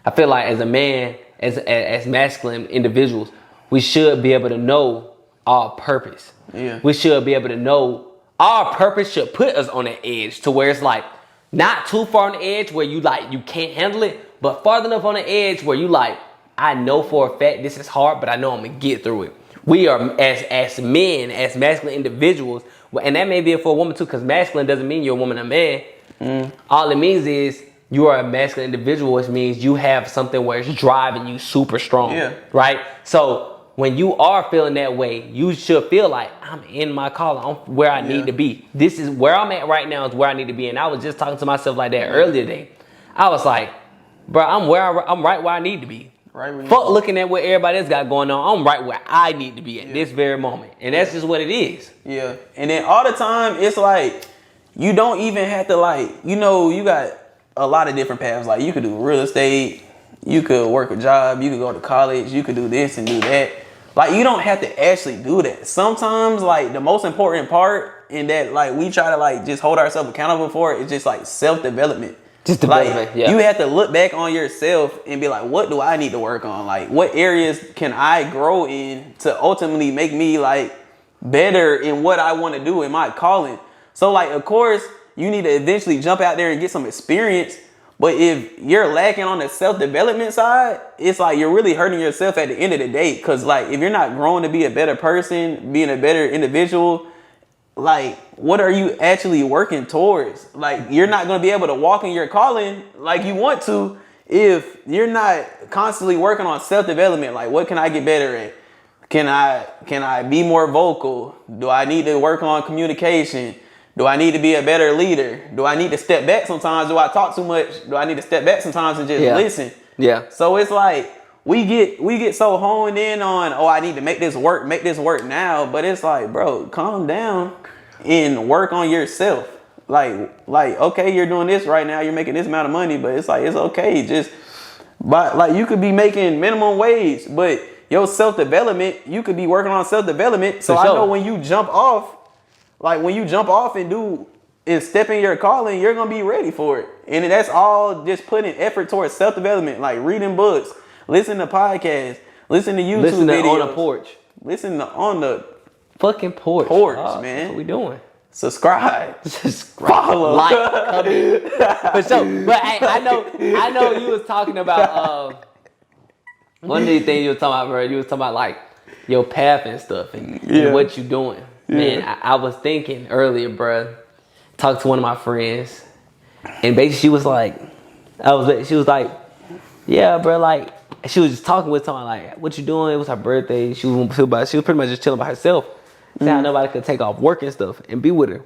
I feel like as a man, as masculine individuals, we should be able to know our purpose. Yeah. We should be able to know our purpose should put us on that edge to where it's like not too far on the edge where you like you can't handle it, but farther enough on the edge where you like, I know for a fact this is hard, but I know I'm gonna get through it. We are as men, as masculine individuals, and that may be for a woman too, because masculine doesn't mean you're a woman or a man. All it means is you are a masculine individual, which means you have something where it's driving you super strong. Yeah. Right? So when you are feeling that way, you should feel like I'm in my calling. I'm where I need to be. This is where I'm at right now is where I need to be. And I was just talking to myself like that earlier today. I was like, bro, I'm right where I need to be. Right. Fuck looking at what everybody else got going on. I'm right where I need to be at this very moment. And that's just what it is. Yeah. And then all the time, it's like, you don't even have to like, you got a lot of different paths. Like you could do real estate, you could work a job, you could go to college, you could do this and do that. Like you don't have to actually do that. Sometimes like the most important part in that like we try to like just hold ourselves accountable for it is just like self-development. Just development, like, you have to look back on yourself and be like, what do I need to work on? Like what areas can I grow in to ultimately make me like better in what I want to do in my calling? So like, of course, you need to eventually jump out there and get some experience. But if you're lacking on the self-development side, it's like you're really hurting yourself at the end of the day. Because like if you're not growing to be a better person, being a better individual, like what are you actually working towards? Like you're not going to be able to walk in your calling like you want to if you're not constantly working on self-development. Like what can I get better at? Can I be more vocal? Do I need to work on communication? Do I need to be a better leader? Do I need to step back sometimes? Do I talk too much? Do I need to step back sometimes and just listen? Yeah. So it's like we get so honed in on, I need to make this work now. But it's like, bro, calm down and work on yourself. Like, okay, you're doing this right now, you're making this amount of money, but it's like, it's okay. But like you could be making minimum wage, but your self-development, you could be working on self-development. So I know when you jump off, and step in your calling, you're going to be ready for it. And that's all just putting effort towards self-development, like reading books, listening to podcasts, listening to YouTube videos. On the porch. Listen on the fucking porch. Man. That's what we doing. Subscribe. Follow. Like. For sure. But hey, I know you was talking about, one of these things you was talking about, bro, you was talking about like your path and stuff and what you doing. Man, I was thinking earlier, bruh, talked to one of my friends, and basically she was like, yeah, bro, like, she was just talking with someone like, what you doing? It was her birthday. She was pretty much just chilling by herself. Saying nobody could take off work and stuff and be with her.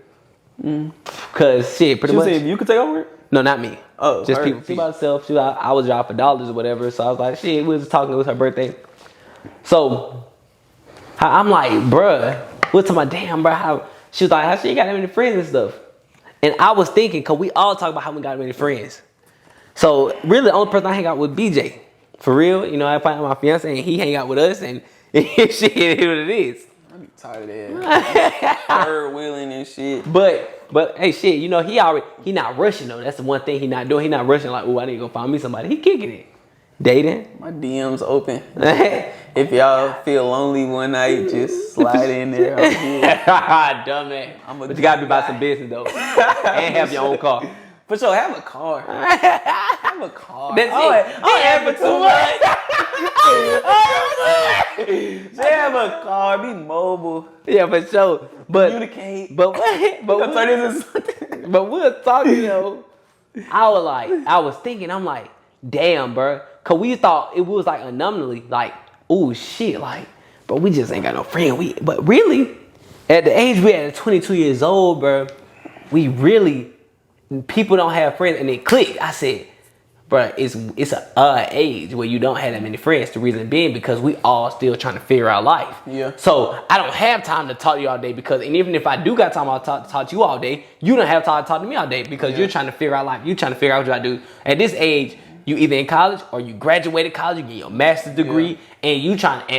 Cause shit, pretty much. She said you could take off work? No, not me. Oh, just people. She by herself. I was driving for dollars or whatever. So I was like, shit, we was talking. It was her birthday. So I'm like, bruh. We're talking about, damn, bro, how she was like, how she got that many friends and stuff. And I was thinking, because we all talk about how we got many friends. So really, the only person I hang out with BJ. For real, I find my fiance and he hang out with us and shit, it is what it is. I'm tired of that. Third wheeling and shit. But hey, shit, he not rushing though. That's the one thing he not doing. He not rushing like, I need to go find me somebody. He kicking it. Dating. My DM's open. If y'all feel lonely one night, just slide in there. Dumb man. But you gotta be about some business though. And have your own car. For sure, have a car. Have a car. That's it. I have for too much. Just have a car. Be mobile. Yeah, for sure. But communicate. but Turn this into something. but we were talking, yo. I was thinking, I'm like, damn, bro. Cause we thought it was like anomaly, like, oh shit, like, bro, we just ain't got no friend. But really, at the age we at 22 years old, bro, we really, people don't have friends, and it clicked. I said, bro, it's a age where you don't have that many friends. The reason being because we all still trying to figure out life. Yeah. So I don't have time to talk to you all day because, and even if I do got time, I'll talk to you all day. You don't have time to talk to me all day because you're trying to figure out life. You're trying to figure out what I do. At this age, you either in college or you graduated college, you get your master's degree, and you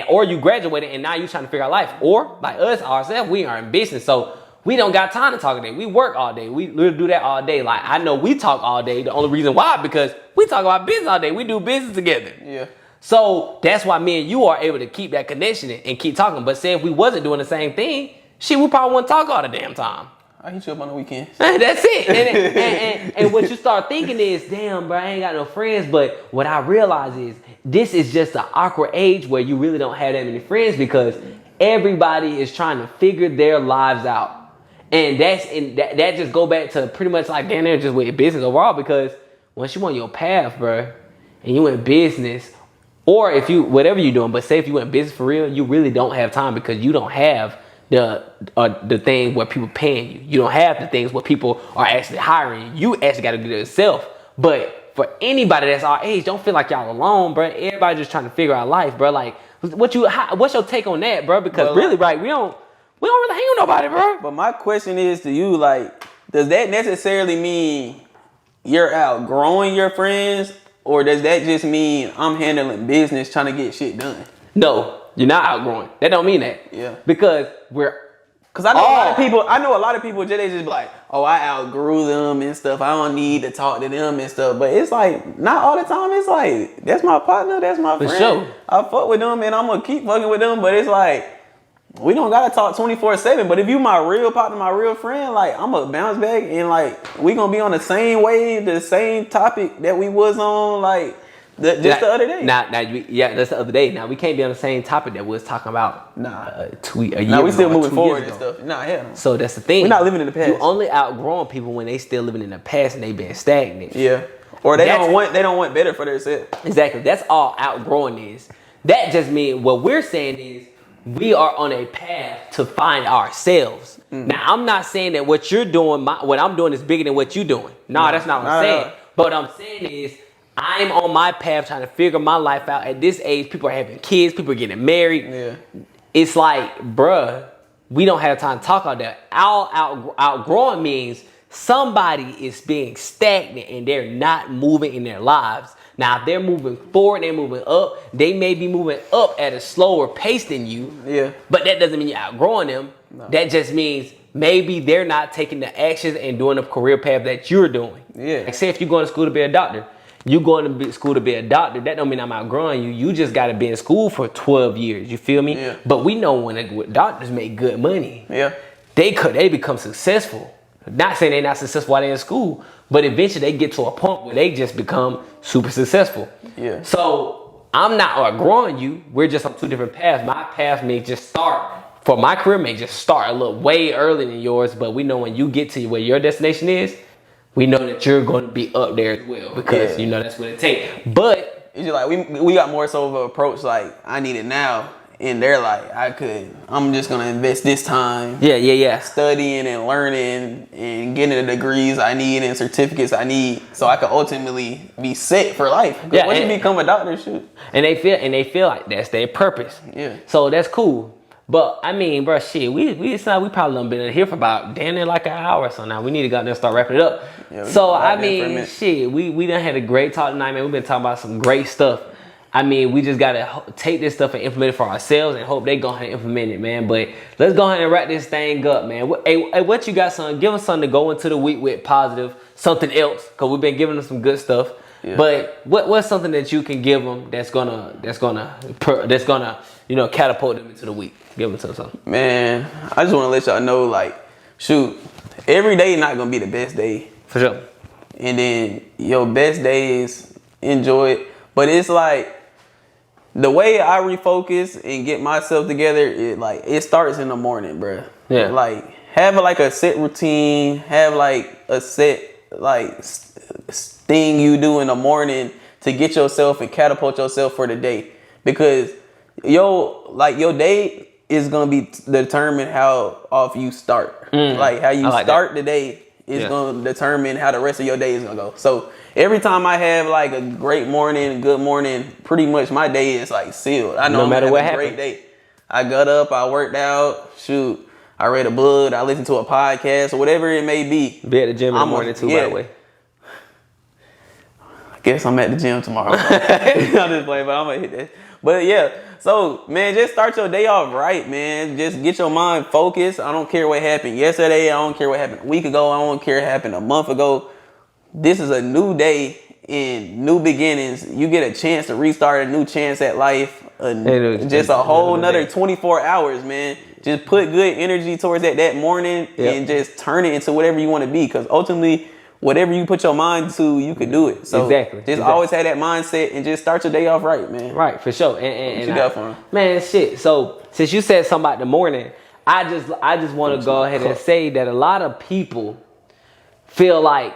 or you graduated and now you trying to figure out life. Or like us ourselves, we are in business, so we don't got time to talk today. We work all day. We literally do that all day. Like I know we talk all day. The only reason why because we talk about business all day. We do business together. Yeah. So that's why me and you are able to keep that connection and keep talking. But say if we wasn't doing the same thing, shit, we probably wouldn't talk all the damn time. I hit you up on the weekends. That's it. And what you start thinking is, damn, bro, I ain't got no friends. But what I realize is this is just an awkward age where you really don't have that many friends because everybody is trying to figure their lives out. And that just go back to pretty much like damn near just with business overall because once you on your path, bro, and you in business, or if you whatever you're doing, but say if you in business for real, you really don't have time because you don't have the thing where people paying you. You don't have the things where people are actually hiring you. You actually got to do it yourself. But for anybody that's our age, don't feel like y'all alone, bro. Everybody just trying to figure out life, bro. Like, what's your take on that, bro? Because well, really, right, we don't really hang with nobody, bro. But my question is to you, like, does that necessarily mean you're outgrowing your friends, or does that just mean I'm handling business, trying to get shit done? No. You're not outgrowing. That don't mean that. Yeah. Because I know a lot of people they just be like, oh, I outgrew them and stuff. I don't need to talk to them and stuff. But it's like, not all the time. It's like, that's my partner, that's my friend. For sure. I fuck with them and I'm gonna keep fucking with them. But it's like, we don't gotta talk 24/7. But if you my real partner, my real friend, like I'm gonna bounce back and like we gonna be on the same wave, the same topic that we was on, like the other day. That's the other day. Now we can't be on the same topic that we was talking about. A year now we still ago, moving forward and stuff. Yeah. So that's the thing. We're not living in the past. You only outgrowing people when they still living in the past and they been stagnant. Yeah. Or they don't want better for themselves. Exactly. That's all outgrowing is. That just means what we're saying is we are on a path to find ourselves. Now I'm not saying that what you're doing, what I'm doing is bigger than what you're doing. No, that's not what I'm saying. But what I'm saying is I'm on my path trying to figure my life out. At this age, people are having kids, people are getting married. Yeah. It's like, bruh, we don't have time to talk about that. Outgrowing means somebody is being stagnant and they're not moving in their lives. Now, if they're moving forward, they're moving up, they may be moving up at a slower pace than you. Yeah. But that doesn't mean you're outgrowing them. No. That just means maybe they're not taking the actions and doing the career path that you're doing. Yeah. Like say if you're going to school to be a doctor, you going to school to be a doctor, that don't mean I'm outgrowing you. You just got to be in school for 12 years. You feel me? Yeah. But we know when doctors make good money, they become successful. Not saying they're not successful while they're in school, but eventually they get to a point where they just become super successful. Yeah. So I'm not outgrowing you. We're just on two different paths. My path may just start, for my career may just start a little way earlier than yours, but we know when you get to where your destination is, we know that you're going to be up there as well because you know that's what it takes. But it's just like we got more so of an approach like I need it now in their life. I'm just gonna invest this time. Studying and learning and getting the degrees I need and certificates I need so I can ultimately be set for life. Yeah. Once you become a doctor, shoot. And they feel like that's their purpose. Yeah. So that's cool. But I mean, bro, shit, we probably done been in here for about damn near like an hour or so now. We need to go out there and start wrapping it up. Yeah, so I mean, shit, we done had a great talk tonight, man. We've been talking about some great stuff. I mean, we just gotta take this stuff and implement it for ourselves and hope they go ahead and implement it, man. But let's go ahead and wrap this thing up, man. Hey, what you got, son? Give us something to go into the week with positive, something else, cause we've been giving them some good stuff. Yeah. But what's something that you can give them that's gonna catapult them into the week? Give them something. Man, I just want to let y'all know, like, shoot, every day not gonna be the best day. For sure. and then your best days, enjoy it. But it's like the way I refocus and get myself together, it starts in the morning, bruh. Yeah. Like have like a set routine, have like a set like thing you do in the morning to get yourself and catapult yourself for the day, because your day is gonna be determined how off you start. Like how you start the day is gonna determine how the rest of your day is gonna go. So every time I have like a great morning, good morning, pretty much my day is like sealed. I know No I'm matter gonna what have a great day. I got up, I worked out, I read a book, I listened to a podcast, or whatever it may be. Be at the gym in the morning too, by the way. I guess I'm at the gym tomorrow. I'm just playing, but I'm gonna hit that. But yeah, so man, just start your day off right, man. Just get your mind focused. I don't care what happened yesterday. I don't care what happened a week ago. I don't care what happened a month ago. This is a new day and new beginnings. You get a chance to restart, a new chance at life. Just a whole nother 24 hours, man. Just put good energy towards that morning and just turn it into whatever you want to be. Because ultimately, whatever you put your mind to, you could do it. So always have that mindset and just start your day off right, man. Right, for sure. And you got for him? Man, shit. So since you said something about the morning, I just want to go ahead and say that a lot of people feel like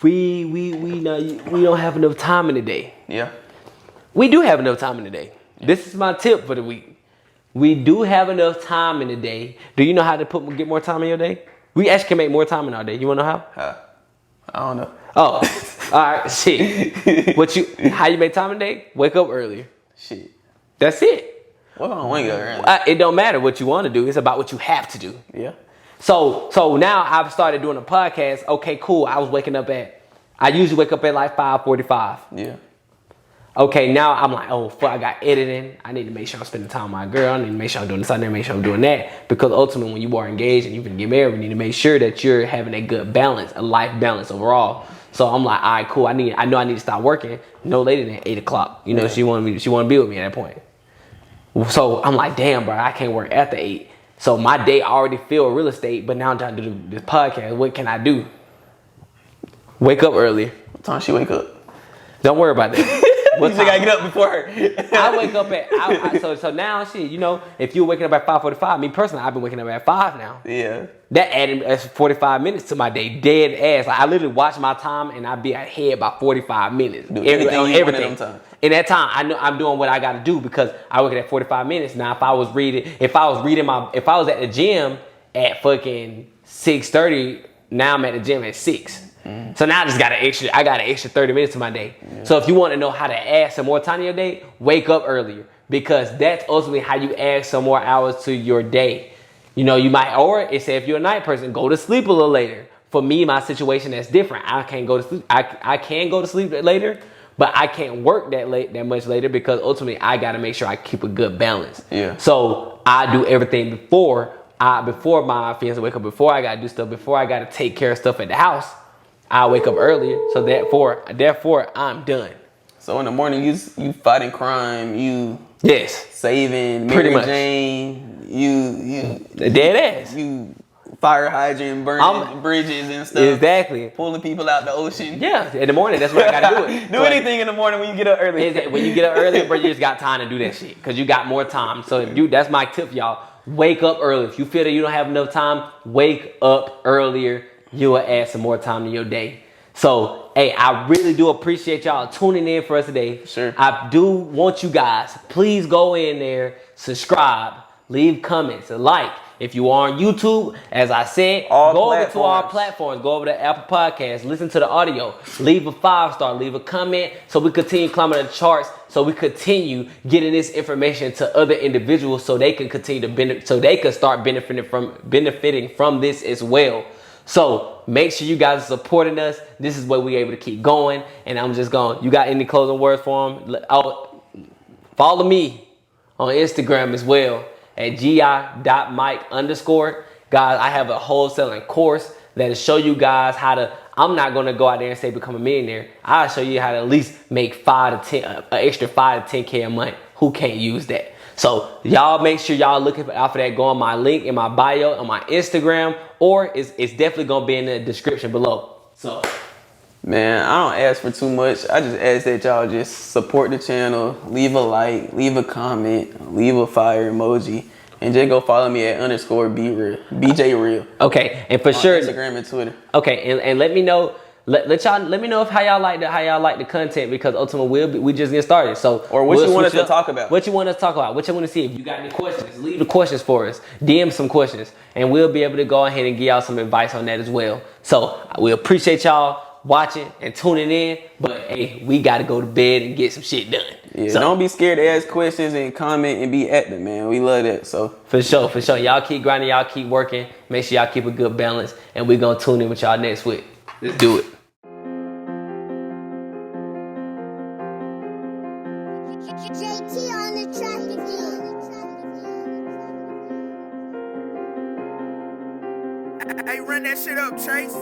we don't have enough time in the day. Yeah. We do have enough time in the day. This is my tip for the week. We do have enough time in the day. Do you know how to get more time in your day? We actually can make more time in our day. You want to know how? I don't know. Oh, all right. Shit. How you make time in the day? Wake up earlier. Shit. That's it. Well, I don't wake up early. It don't matter what you want to do. It's about what you have to do. Yeah. So now I've started doing a podcast. Okay, cool. I usually wake up at like 5:45. Yeah. Okay, now I'm like, oh, fuck, I got editing. I need to make sure I'm spending time with my girl. I need to make sure I'm doing this. I need to make sure I'm doing that. Because ultimately, when you are engaged and you're going to get married, you need to make sure that you're having a good balance, a life balance overall. So I'm like, all right, cool. I know I need to start working no later than 8 o'clock. You know, she wanted to be with me at that point. So I'm like, damn, bro, I can't work after 8. So my day already filled real estate, but now I'm trying to do this podcast. What can I do? Wake up early. What time she wake up? Don't worry about that. You just gotta get up before her. I wake up at so now shit, you know, if you're waking up at 5:45, me personally, I've been waking up at 5 now. Yeah. That added 45 minutes to my day, dead ass. Like I literally watch my time and I be ahead by 45 minutes. Everything. In that time, I know I'm doing what I gotta do because I work at 45 minutes. Now if I was at the gym at fucking 6:30, now I'm at the gym at 6. So now I got an extra 30 minutes to my day. Yeah. So if you want to know how to add some more time to your day, wake up earlier, because that's ultimately how you add some more hours to your day. You know, you might, or it say if you're a night person, go to sleep a little later. For me, my situation that's different. I can't go to sleep. I can go to sleep later, but I can't work that much later because ultimately I got to make sure I keep a good balance. Yeah. So I do everything before my fiance wake up, before I got to do stuff, before I got to take care of stuff at the house. I wake up earlier, so therefore I'm done. So in the morning, you fighting crime, you saving Mary Jane, you dead ass, you fire hydrant, burning bridges and stuff. Exactly, pulling people out the ocean. Yeah, in the morning, that's what I gotta do. Do anything in the morning when you get up early. When you get up early, bro, you just got time to do that shit because you got more time. So that's my tip, y'all. Wake up early. If you feel that you don't have enough time, wake up earlier. You will add some more time to your day. So, hey, I really do appreciate y'all tuning in for us today. Sure. I do want you guys, please go in there, subscribe, leave comments, a like. If you are on YouTube, as I said, go over to our platforms. Go over to Apple Podcasts, listen to the audio, leave a 5-star, leave a comment so we continue climbing the charts, so we continue getting this information to other individuals so they can continue to start benefiting from this as well. So make sure you guys are supporting us. This is what we're able to keep going. And I'm just going, you got any closing words for them? Follow me on Instagram as well at gi.mike_. Guys, I have a wholesaling course that'll show you guys how to, I'm not going to go out there and say become a millionaire. I'll show you how to at least make an extra 5 to 10K a month. Who can't use that? So y'all make sure y'all looking out for that. Go on my link in my bio on my Instagram, or it's definitely gonna be in the description below. So Man, I don't ask for too much. I just ask that y'all just support the channel, leave a like, leave a comment, leave a fire emoji, and just go follow me at _BReal, BJ Real. Okay, and for sure Instagram and Twitter. Okay, and let me know. Let me know if how y'all like the content, because ultimately we just get started. So what you want us to talk about? What you want us to talk about? What you want to see? If you got any questions, leave the questions for us. DM some questions, and we'll be able to go ahead and give y'all some advice on that as well. So we appreciate y'all watching and tuning in. But hey, we got to go to bed and get some shit done. Yeah, so, don't be scared to ask questions and comment and be active, man. We love that. So for sure. Y'all keep grinding. Y'all keep working. Make sure y'all keep a good balance, and we're gonna tune in with y'all next week. Let's do it. JT on the track again. Hey, run that shit up, Chase.